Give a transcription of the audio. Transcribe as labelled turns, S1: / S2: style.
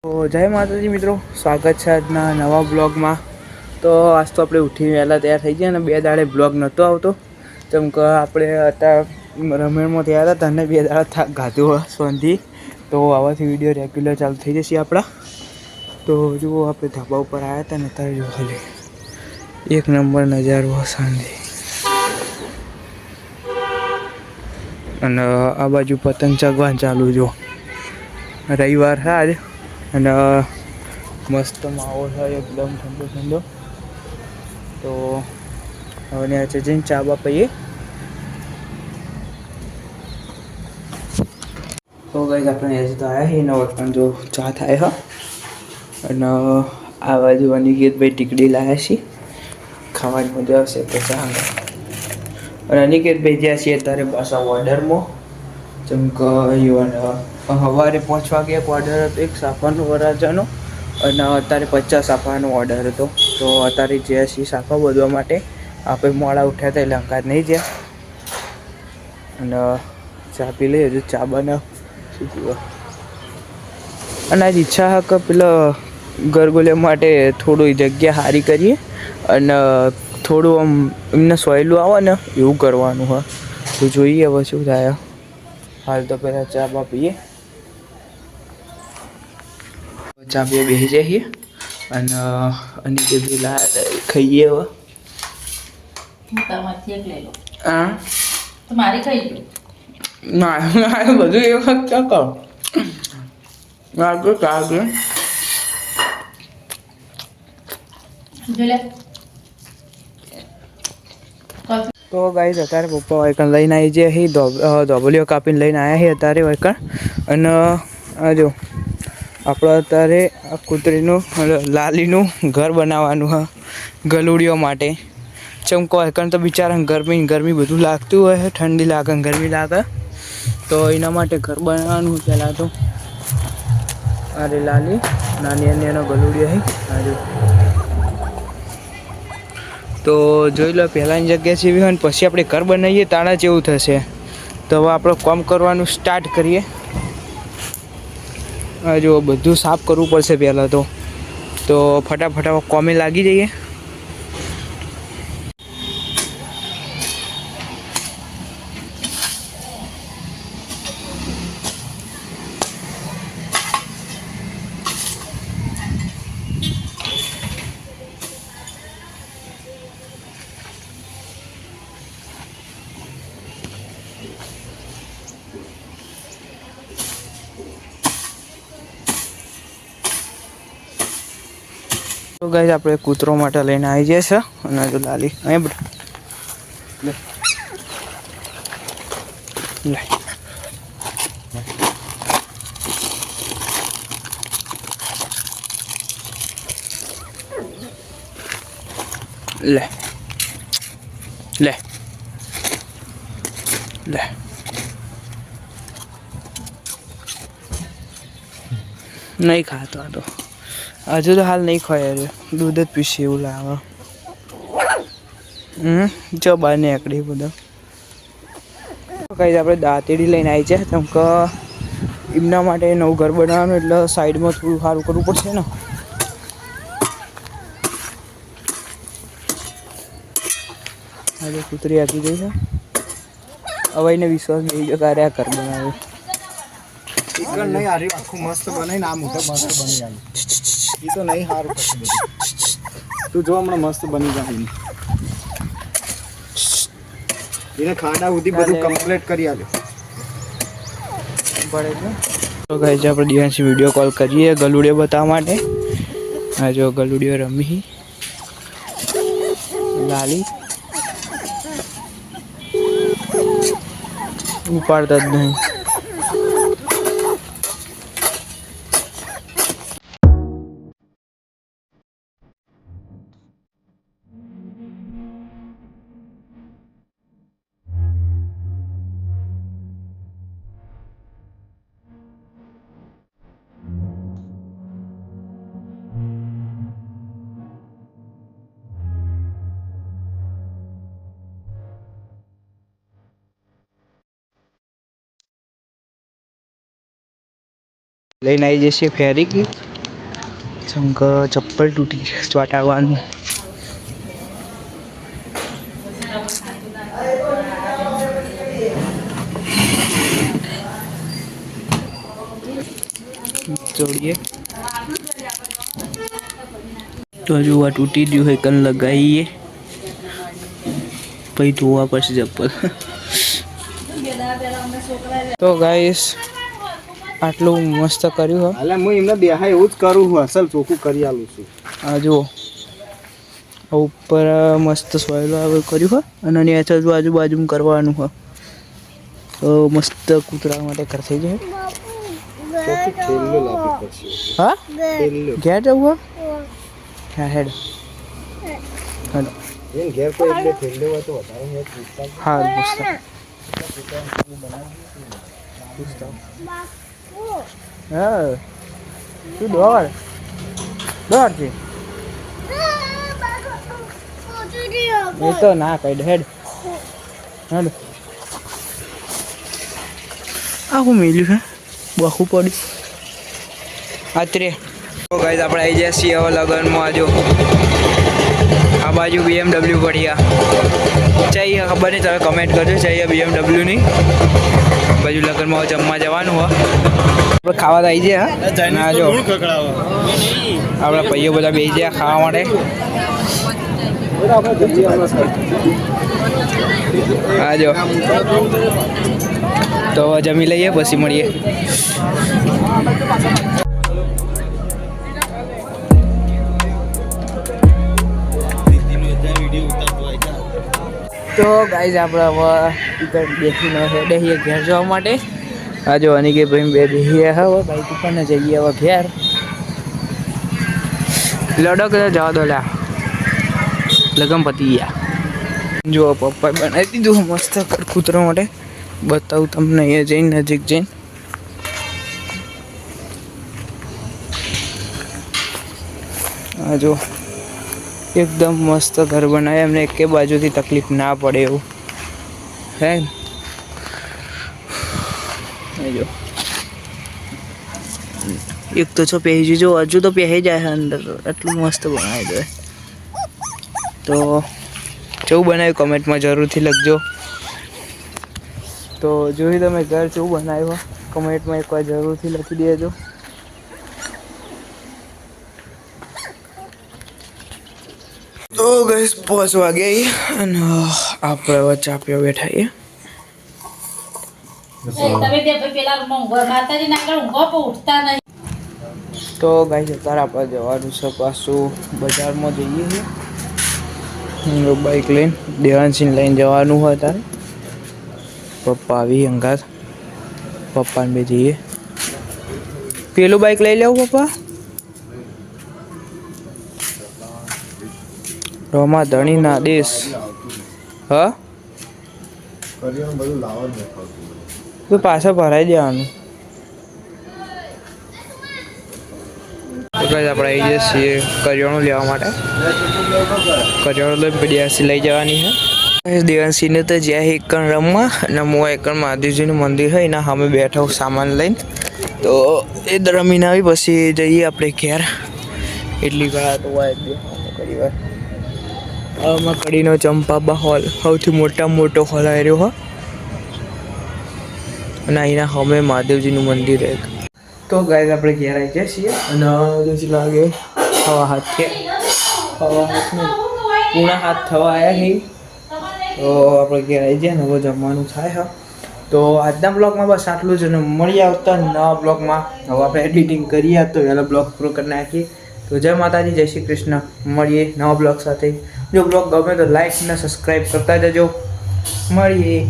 S1: તો જય માતાજી મિત્રો, સ્વાગત છે આજના નવા બ્લોગમાં. તો આજ તો આપણે ઉઠીને વહેલા તૈયાર થઈ ગયા અને 2 દાડે બ્લોગ નહોતો આવતો. જેમ કે આપણે અત્યારે રમેણમાં તૈયાર હતા અને 2 દાડા થાક ગાધો સોંધી. તો આવાથી વિડીયો રેગ્યુલર ચાલુ થઈ જશે આપણા. તો જુઓ આપણે ધાબા ઉપર આવ્યા હતા ને ત્યારે જો ખાલી એક નંબર નજારો સાંજે. અને આ બાજુ પતંગ ચગવાનું ચાલુ. જો રવિવાર છે આજ અને મસ્ત માહોલ હોય એકદમ ઠંડો ઠંડો. તો હવે નીચે જઈને ચા બા પીએ. તો ગાઈસ આપણે આજે તો આવ્યા છીએ નવા પણ જો ચા થાય હા. અને આ બાજુ અનિકેતભાઈ ટીકડી લાવ્યા છે, ખાવાની મજા આવશે તો ચા. અને અનિકેતભાઈ જ્યાં છે અત્યારે પાછા ઓર્ડરમાં. જેમ કે સવારે 5 વાગે એક ઓર્ડર હતો, એક સાફાનો વરાજાનો, અને અત્યારે 50 સાફાનો ઓર્ડર હતો. તો અત્યારે જે છે સાફા બધવા માટે આપણે મોડા ઉઠ્યા હતા એટલે અંકાત નહીં જ્યાં. અને ચા પી લઈએ, હજુ ચા બનાવ શું જુઓ. અને આજ ઈચ્છા હા કે પેલા ગરગોલિયા માટે થોડી જગ્યા સારી કરીએ અને થોડું આમ એમને સોયલું આવે ને એવું કરવાનું હોય. તો જોઈએ હવે શું થાય. હાલ તો પહેલાં ચા બા પીએ, ચા પીવા બેસી જઈએ અને અનિકેતભાઈ ખાઈએ હવે. હા મારી ખાઈ ગયું ના બધું એ વખત ક્યાં કહો આગળ આગળ. તો ગાઈસ અત્યારે પપ્પા વાયકણ લઈને આવી જાય છે, ધોબલીઓ કાપીને લઈને આવ્યા છે અત્યારે વાયકણ. અને આ જો આપણે અત્યારે આ કૂતરીનું લાલીનું ઘર બનાવવાનું હા ગલુડીઓ માટે. ચમકો વાયકણ તો બિચારા ગરમી બધું લાગતું હોય છે, ઠંડી લાગે ગરમી લાગે. તો એના માટે ઘર બનાવવાનું પહેલાં તો અરે લાલી નાની નાની એનો ગલુડિયો છે આ જો. તો જોઈ લો પહેલાંની જગ્યા જેવી હોય ને પછી આપણે ઘર બનાવીએ તાણા જેવું થશે. તો હવે આપણે કામ કરવાનું સ્ટાર્ટ કરીએ. હા જો બધું સાફ કરવું પડશે પહેલાં તો ફટાફટ કોમે લાગી જઈએ. તો ગાઈસ આપણે કૂતરો માટે લઈને આવી જાય છે અને જો લાલી અહીં બેટા લે લે લે લે નહીં ખાતો આ તો હજુ તો હાલ નહીં ખવાય, દૂધ જ પીશે એવું લાગે. જો બહાર નીકળી બધા કઈ આપણે દાંતેડી લઈને આવી છે. કેમ કે એમના માટે નવું ઘર બનાવવાનું એટલે સાઈડમાં થોડું સારું કરવું પડશે ને. આજે કૂતરી આપી ગઈ છે. હવે એને વિશ્વાસ બેસી ગયો તારે આ ઘર બનાવ્યું.
S2: નહીં હારી આખું મસ્ત બનાવીને આ મોટો મસ્ત બની જાય. એ તો નહીં સારું કશું બધું. તું જો હમણાં મસ્ત બની જાય. એને ખાડા સુધી બધું કમ્પ્લીટ કરી આલ્યું.
S1: પડે છે તો ગાઈસ આપણે દિવસથી વિડીયો કોલ કરીએ ગલુડિયો બતાવવા માટે. આ જો ગલુડિયો રમી લાલી ઉપાડતા જ નહીં. લઈને આવી જશે ફેરી શંકર ચપ્પલ તૂટી ચોંટાડવાનું. જોડીએ તો હજુ આ તૂટી ગયું હોય કન લગાવીએ પછી ધોવા પછી ચપ્પલ. તો ગાઈસ આટલું મસ્ત કર્યું હો.
S2: એટલે હું એમને બેહાય એવું જ કરું છું, અસલ ચોખ્ખું કરી આલું છું.
S1: આ જુઓ ઉપર મસ્ત સોયલો આવે કર્યું હો અને એની આજુબાજુમાં કરવાનું હોય તો મસ્ત કૂતરા માટે કર થઈ જાય. હા ઘેર જવું હોય હા હેડ હેલો
S2: ઘેર કોઈ એટલે ફેરલે હોય તો વધારે
S1: હા મસ્ત. હા તું દોડ છે એ તો ના કઈ હેડ હેડ. આ હું મેલ્યું છે બહુ પડી આત્રે. તો ગાઈસ આપણે આવી ગયા છીએ હવે લગનમાં. આજો આ બાજુ BMW પડ્યા ચાહીએ ખબર નહીં, તમે કમેન્ટ કરજો ચાહીએ BMW ની બાજુ લગનમાં જમવા જવાનું હોય. આપણે ખાવા તો આવી ગયા ના જો આપણા ભાઈઓ બધા બેસી ગયા ખાવા માટે. આજો તો જમી લઈએ પછી મળીએ. તો ગાઈઝ આપણે હવે બેસીને બેસીએ ઘેર જવા માટે. આ જો અનિકે ભાઈ બે બેસીએ હવે બાઈક ઉપર ને જઈએ હવે ઘેર. લડક જવા દો લ્યા લગન પતી ગયા. જો પપ્પા બનાવી દીધું મસ્ત કૂતરા માટે. બતાવું તમને અહીંયા જઈને નજીક જઈને. આ જો એકદમ મસ્ત ઘર બનાવે એમને એક બાજુથી તકલીફ ના પડે એવું હે. જો એક તો છો પહેરી જો હજુ તો પહેરી જાય અંદર એટલું મસ્ત બનાવી દે. તો કેવું બનાવ્યું કમેન્ટમાં જરૂરથી લખજો. તો જોઈ તમે ઘર કેવું બનાવ્યું કમેન્ટમાં એકવાર જરૂરથી લખી દેજો. તો ગઈસ 5 વાગે અને આપણે હવે ચા પીવા બેઠા છીએ. તો ગાઈસ અત્યારે આપણે જવાનું છે પાછું બજારમાં જઈએ છીએ બાઈક લઈને. દેવાંશીને લઈને જવાનું હોય અત્યારે. પપ્પા આવી અંગાત પપ્પાને બે જઈએ. પેલું બાઈક લઈ લેવું પપ્પા. રોમા ધણી ના દેશ હા તો પાછા ભરાઈ દેવાનું. આપણે આવી જઈએ છીએ કરિયાણું લેવા માટે. કરિયાણું લઈને દેવાંશી લઈ જવાની છે. દેવાંશીને તો જ્યાં એકણ રમવા અને હું એકણ મહાદેવજીનું મંદિર હોય એના સામે બેઠો સામાન લઈને. તો એ રમીને આવી પછી જઈએ આપણે ઘેર. એટલી ઘણા તો હોય કરી વાર આમાં કડીનો ચંપાબા હોલ સૌથી મોટો હોલ આવ્યો હોય અને અહીંના સામે મહાદેવજીનું મંદિર એક. તો ગાઈસ આપણે ઘેર આવી જાય છીએ અને હજી લાગે હવા હાથ પૂણા હાથ થવા આવ્યા છે. તો આપણે ઘેર આવી જાય ને હવે જમવાનું થાય હા. તો આજના બ્લોગમાં બસ આટલું જ અને મળી આવતા નવા બ્લોગમાં. હવે આપણે એડિટિંગ કરીએ તો પહેલાં બ્લોગ પૂરો કરી નાખીએ. તો જય માતાજી જય શ્રી કૃષ્ણ. મળીએ નવા બ્લોગ સાથે. જો બ્લોગ ગમે તો લાઈક અને સબસ્ક્રાઈબ કરતા જજો. મળીએ.